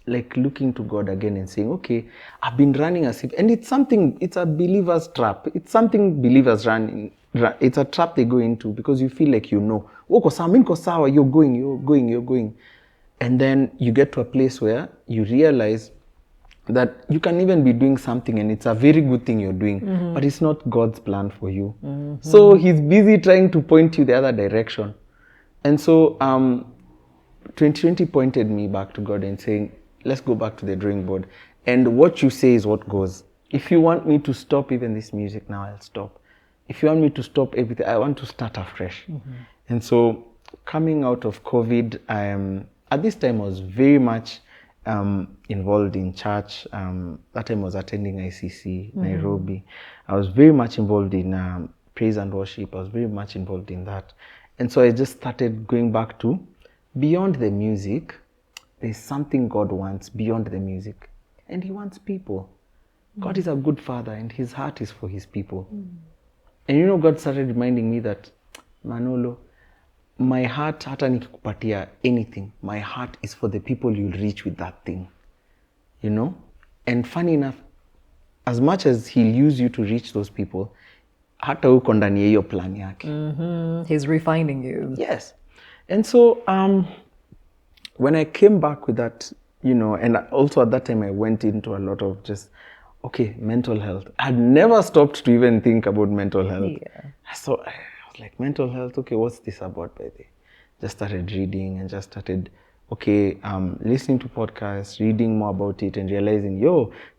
like looking to God again and saying, okay, I've been running as if, and it's a believer's trap. It's something believers it's a trap they go into because you feel like you know. You're going. And then you get to a place where you realize that you can even be doing something and it's a very good thing you're doing, but it's not God's plan for you. So he's busy trying to point you the other direction. And so 2020 pointed me back to God and saying, let's go back to the drawing board. And what you say is what goes. If you want me to stop even this music now, I'll stop. If you want me to stop everything, I want to start afresh. And so coming out of COVID, at this time I was very much involved in church. That time I was attending ICC, Nairobi. I was very much involved in praise and worship. I was very much involved in that. And so I just started going back to beyond the music. There's something God wants beyond the music. And he wants people. God is a good father and his heart is for his people. And God started reminding me that, Manolo, my heart, hata nikikupatia anything, my heart is for the people you'll reach with that thing. And funny enough, as much as he'll use you to reach those people, hata uko ndani ya hiyo plan yake. He's refining you. Yes. And so when I came back with that, and also at that time I went into a lot of just, okay, mental health. I'd never stopped to even think about mental health. Yeah. So I was like, mental health, okay, what's this about, by the way? Just started reading and just started, listening to podcasts, reading more about it and realizing,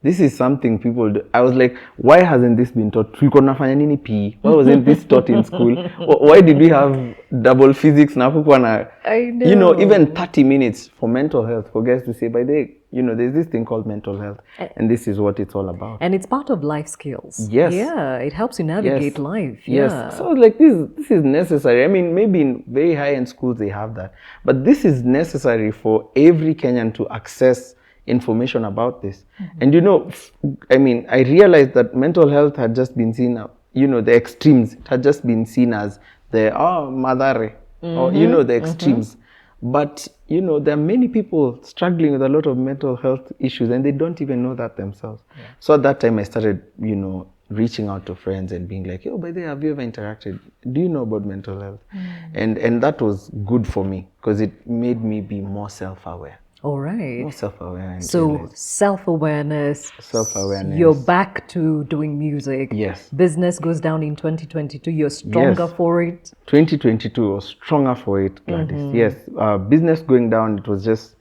this is something people do. I was like, why hasn't this been taught? Why wasn't this taught in school? Why did we have double physics? I know. Even 30 minutes for mental health, for guys to say, by the way, there's this thing called mental health, and this is what it's all about. And it's part of life skills. Yes. Yeah, it helps you navigate life. Yes. Yeah. So I was like, this is necessary. I mean, maybe in very high-end schools they have that, but this is necessary for every Kenyan to access information about this. And I realized that mental health had just been seen, the extremes. It had just been seen as the madare, or the extremes. But there are many people struggling with a lot of mental health issues and they don't even know that themselves. Yeah. So at that time I started, reaching out to friends and being like, by the way, have you ever interacted? Do you know about mental health? And that was good for me because it made me be more self-aware. All right. More self-aware. So self-awareness. Self-awareness. You're back to doing music. Yes. Business goes down in 2022. You're stronger for it. 2022 was stronger for it, Gladys. Yes. Business going down, it was just,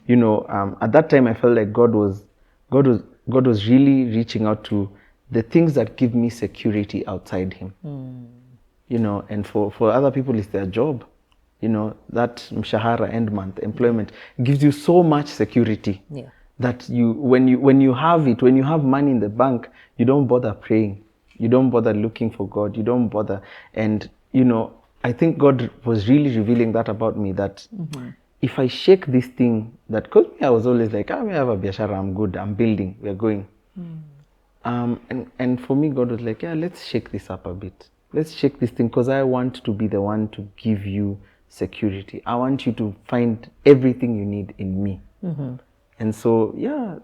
at that time I felt like God was really reaching out to the things that give me security outside him. And for other people it's their job. That mshahara, end month, employment gives you so much security that when you have money in the bank, you don't bother praying. You don't bother looking for God. You don't bother. And, I think God was really revealing that about me, that if I shake this thing, because I was always like, I have a biashara, I'm good, I'm building, we're going. And for me, God was like, let's shake this up a bit. Let's shake this thing because I want to be the one to give you security. I want you to find everything you need in me. And so,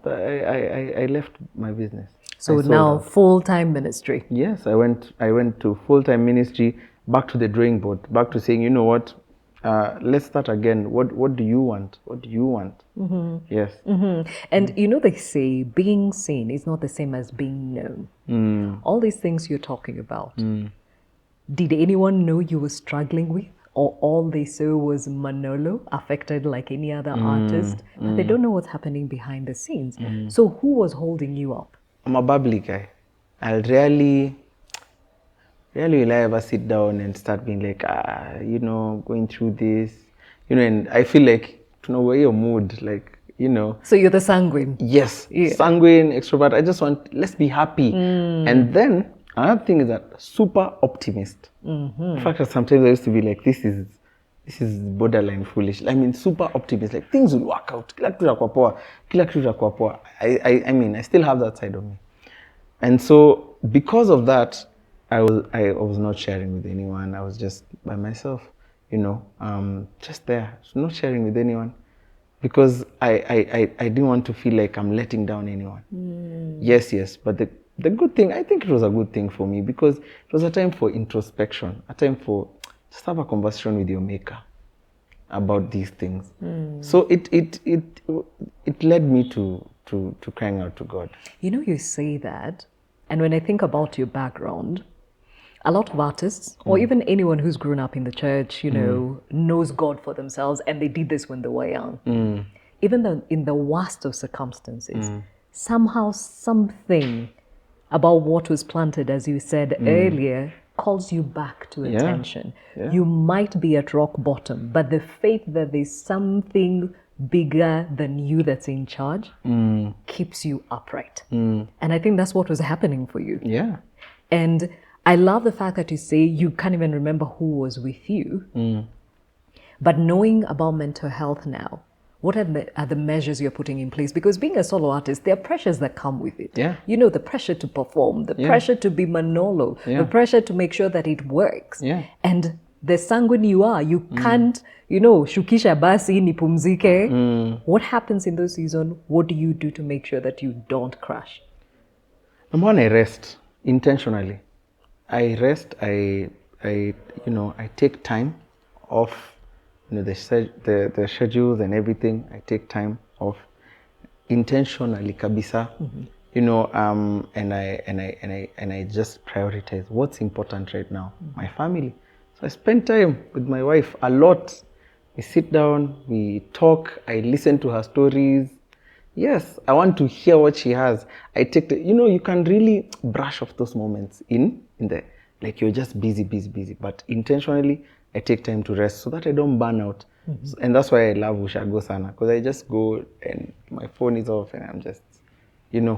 I left my business. So now full-time ministry. Yes, I went to full-time ministry, back to the drawing board, back to saying, you know what, let's start again. What do you want? What do you want? Yes. And they say being seen is not the same as being known. All these things you're talking about. Did anyone know you were struggling with? Or all they saw was Manolo, affected like any other artist, but they don't know what's happening behind the scenes. So who was holding you up? I'm a bubbly guy. I'll rarely will I ever sit down and start being like, going through this, and I feel like, we're your mood, like, So you're the sanguine. Yes, sanguine, extrovert. I just want, let's be happy. And then another thing is that super optimist. In fact, sometimes I used to be like, this is borderline foolish. I mean, super optimist, like things will work out. I still have that side of me. And so because of that, I was not sharing with anyone. I was just by myself, just there, not sharing with anyone. because I didn't want to feel like I'm letting down anyone. Yes, but the good thing, I think it was a good thing for me, because it was a time for introspection, a time for just have a conversation with your maker about these things. So it led me to crying out to God. You know, you say that, and when I think about your background, a lot of artists, or even anyone who's grown up in the church, you know, knows God for themselves, and they did this when they were young. Even though in the worst of circumstances, somehow something about what was planted, as you said earlier, calls you back to attention. Yeah. You might be at rock bottom, but the faith that there's something bigger than you that's in charge keeps you upright. And I think that's what was happening for you. Yeah. And I love the fact that you say you can't even remember who was with you. But knowing about mental health now, what are the measures you're putting in place? Because being a solo artist, there are pressures that come with it. Yeah. You know, the pressure to perform, the pressure to be Manolo, the pressure to make sure that it works. Yeah. And the sanguine you are, you can't, you know, shukisha basi nipumzike. What happens in those seasons? What do you do to make sure that you don't crash? Number one, I rest intentionally. I rest. I take time off. You know, the schedules and everything. I take time off intentionally, kabisa. You know, and I just prioritize what's important right now. My family. So I spend time with my wife a lot. We sit down, we talk. I listen to her stories. Yes, I want to hear what she has. I take you can really brush off those moments in the, like you're just busy. But intentionally, I take time to rest so that I don't burn out. So, and that's why I love Ushago Sana, because I just go and my phone is off and I'm just, and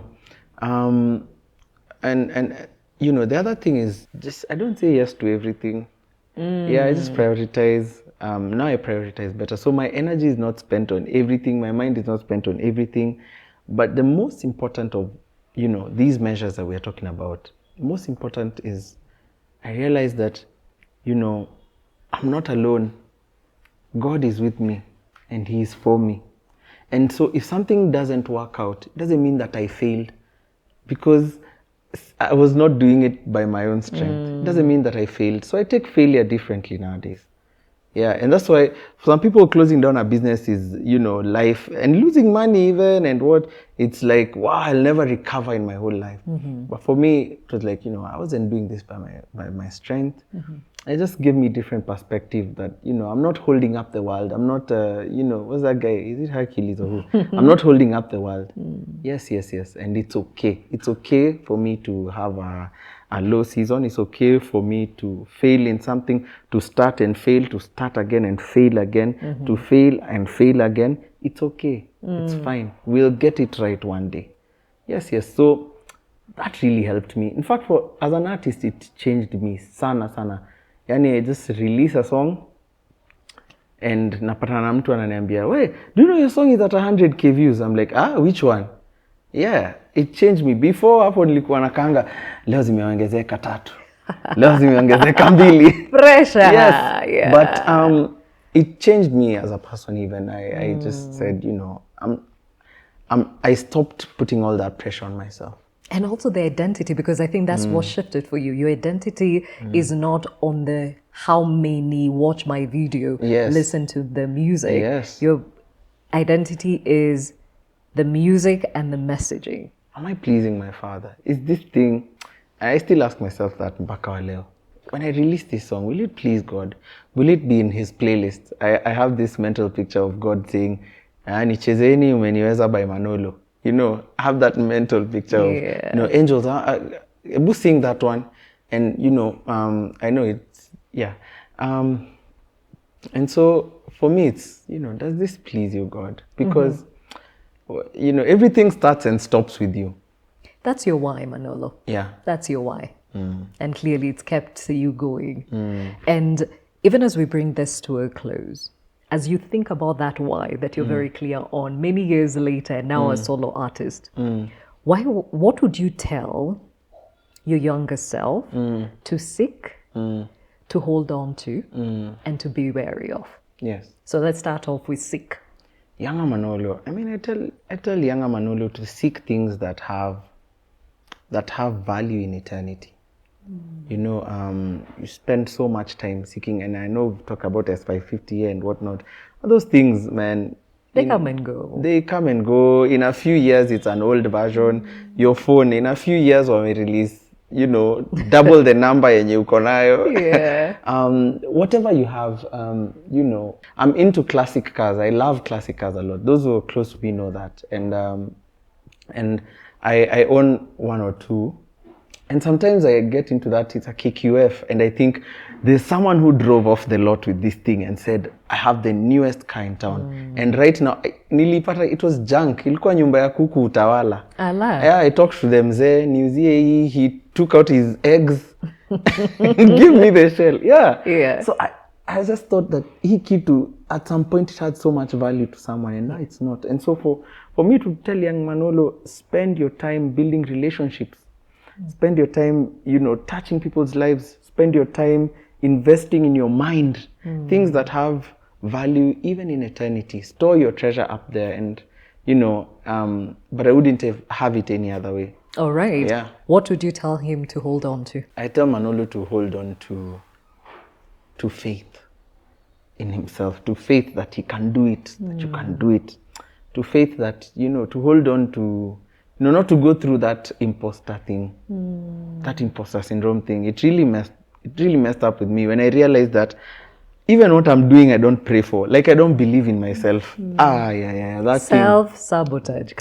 the other thing is just, I don't say yes to everything. Yeah, I just prioritize. Now I prioritize better. So my energy is not spent on everything. My mind is not spent on everything. But the most important of, these measures that we're talking about, the most important is I realize that, I'm not alone. God is with me and He is for me. And so if something doesn't work out, it doesn't mean that I failed, because I was not doing it by my own strength. It doesn't mean that I failed. So I take failure differently nowadays. Yeah, and that's why for some people closing down a business is, life and losing money even, and what, it's like, wow, I'll never recover in my whole life. But for me, it was like, I wasn't doing this by my strength. It just gave me different perspective that, I'm not holding up the world. I'm not, what's that guy? Is it Hercules or who? I'm not holding up the world. Yes. And it's okay. It's okay for me to have a low season. It's okay for me to fail in something, to start and fail, to start again and fail again, to fail and fail again. It's okay. It's fine. We'll get it right one day. Yes. So that really helped me. In fact, as an artist, it changed me sana. Yani, I just release a song and napatana na mtu ananiambia, "Wait, do you know your song is at 100k views?" I'm like, which one? Yeah, it changed me. Before hapo nilikuwa nakanga, leo zimeongezeka 3. Leo zimeongezeka 2. Pressure. Yes. Yeah. But it changed me as a person even. I just said, I stopped putting all that pressure on myself. And also the identity, because I think that's what shifted for you. Your identity is not on the how many watch my video, listen to the music. Yes. Your identity is the music and the messaging. Am I pleasing my Father? Is this thing, I still ask myself that mpaka wa leo. When I release this song, will it please God? Will it be in His playlist? I have this mental picture of God saying, nichezeni umeniweza by Manolo. I have that mental picture of, angels. Ebu sing that one. And, I know it's, and so for me, it's, does this please you, God? Because, everything starts and stops with you. That's your why, Manolo. Yeah. That's your why. And clearly it's kept you going. And even as we bring this to a close, as you think about that why that you're very clear on, many years later, now a solo artist, what would you tell your younger self to seek, to hold on to, and to be wary of? Yes. So let's start off with seek. younger Manolo, I mean, I tell younger Manolo to seek things that have value in eternity. You know, you spend so much time seeking, and I know we talk about S550 and whatnot. Those things, man, They come and go. They come and go. In a few years, it's an old version. Your phone, in a few years, when we release, you know, double the number yenye uko nayo. Yeah. Whatever you have, you know, I'm into classic cars. I love classic cars a lot. Those who are close to me know that. And I own one or two. And sometimes I get into that, it's a KQF, and I think there's someone who drove off the lot with this thing and said, I have the newest car in town. And right now, nilipata, it was junk. Ilikuwa nyumba ya kuku utawala. Ala. Yeah, I talked to them, mzee, niuzie hii, he took out his eggs, give me the shell. Yeah. So I just thought that hii kitu, at some point it had so much value to someone, and now it's not. And so for me to tell young Manolo, spend your time building relationships. Spend your time, you know, touching people's lives. Spend your time investing in your mind. Things that have value even in eternity. Store your treasure up there, and, you know, but I wouldn't have it any other way. All right. Yeah. What would you tell him to hold on to? I tell Manolo to hold on to faith in himself, to faith that he can do it, that you can do it, to faith that, you know, to hold on to, you know, not to go through that imposter thing, that imposter syndrome thing. It really messed up with me when I realized that even what I'm doing, I don't pray for. Like, I don't believe in myself. That Self-sabotage.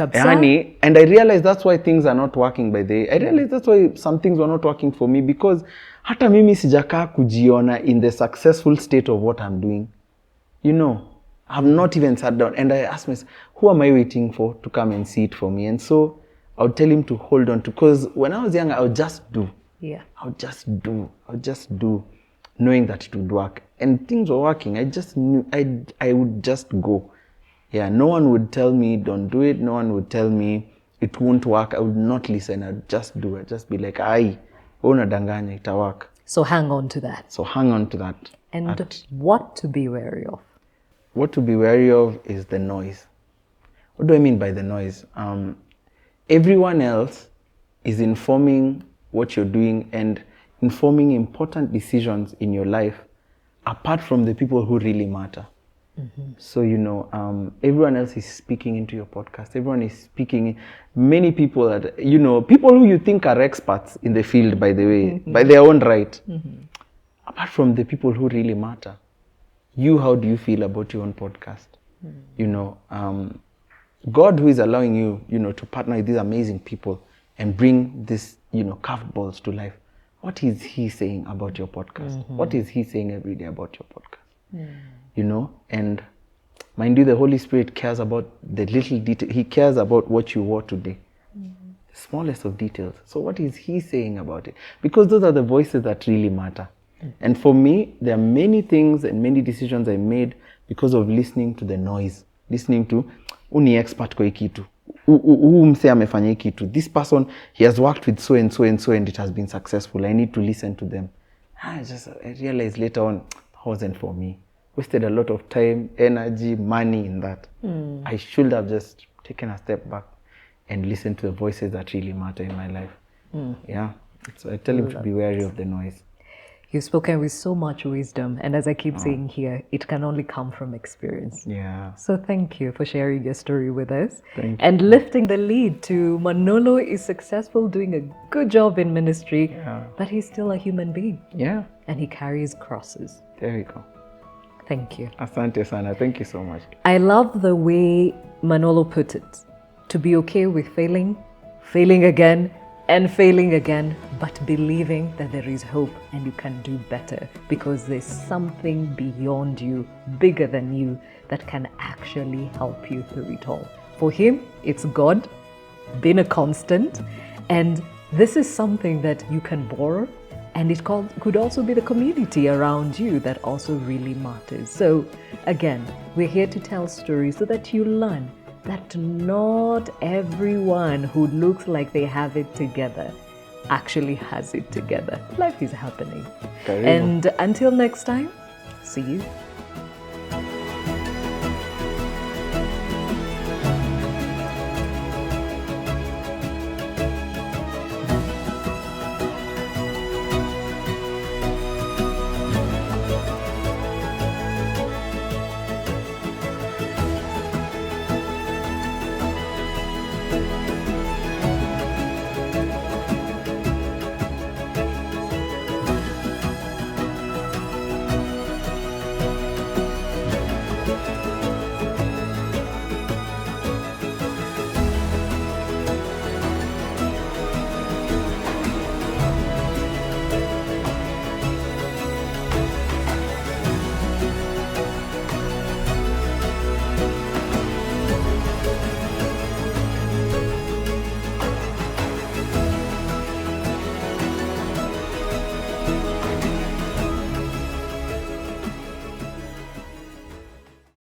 And I realized that's why things are not working by the. I realized that's why some things were not working for me, because hata mimi sijakaa kujiona in the successful state of what I'm doing. You know, I've not even sat down, and I asked myself, who am I waiting for to come and see it for me? And so I would tell him to hold on to, because when I was young, I would just do. Yeah. I would just do, knowing that it would work. And things were working. I just knew, I would just go. Yeah, no one would tell me, don't do it. No one would tell me it won't work. I would not listen. I'd just do it. I'd just be like, unadanganya, it'a work. So hang on to that. And what to be wary of? What to be wary of is the noise. What do I mean by the noise? Everyone else is informing what you're doing and informing important decisions in your life, apart from the people who really matter. So, you know, everyone else is speaking into your podcast. Everyone is speaking. Many people, you know, people who you think are experts in the field, by the way, by their own right. Apart from the people who really matter. How do you feel about your own podcast? You know, God, who is allowing you, you know, to partner with these amazing people and bring this, you know, curveballs to life. What is He saying about your podcast? What is He saying every day about your podcast? You know, and mind you, the Holy Spirit cares about the little detail. He cares about what you wore today. The smallest of details. So what is He saying about it? Because those are the voices that really matter. And for me, there are many things and many decisions I made because of listening to the noise. Listening to, uni expert kwa hii kitu. Mse amefanya hii kitu. This person, he has worked with so and so and so and it has been successful. I need to listen to them. I realized later on, that wasn't for me. Wasted a lot of time, energy, money in that. I should have just taken a step back and listened to the voices that really matter in my life. Yeah. So I tell him to be wary of the noise. You've spoken with so much wisdom, and as I keep saying here, it can only come from experience. Yeah. So thank you for sharing your story with us. Thank and you. Lifting the lead to Manolo is successful, doing a good job in ministry, but he's still a human being. Yeah. And he carries crosses. There you go. Thank you. Asante sana. Thank you so much. I love the way Manolo put it. To be okay with failing again, and failing again, but believing that there is hope and you can do better because there's something beyond you, bigger than you, that can actually help you through it all. For him, it's God, been a constant, and this is something that you can borrow, and it could also be the community around you that also really matters. So again, we're here to tell stories so that you learn that not everyone who looks like they have it together actually has it together. Life is happening. And until next time, see you.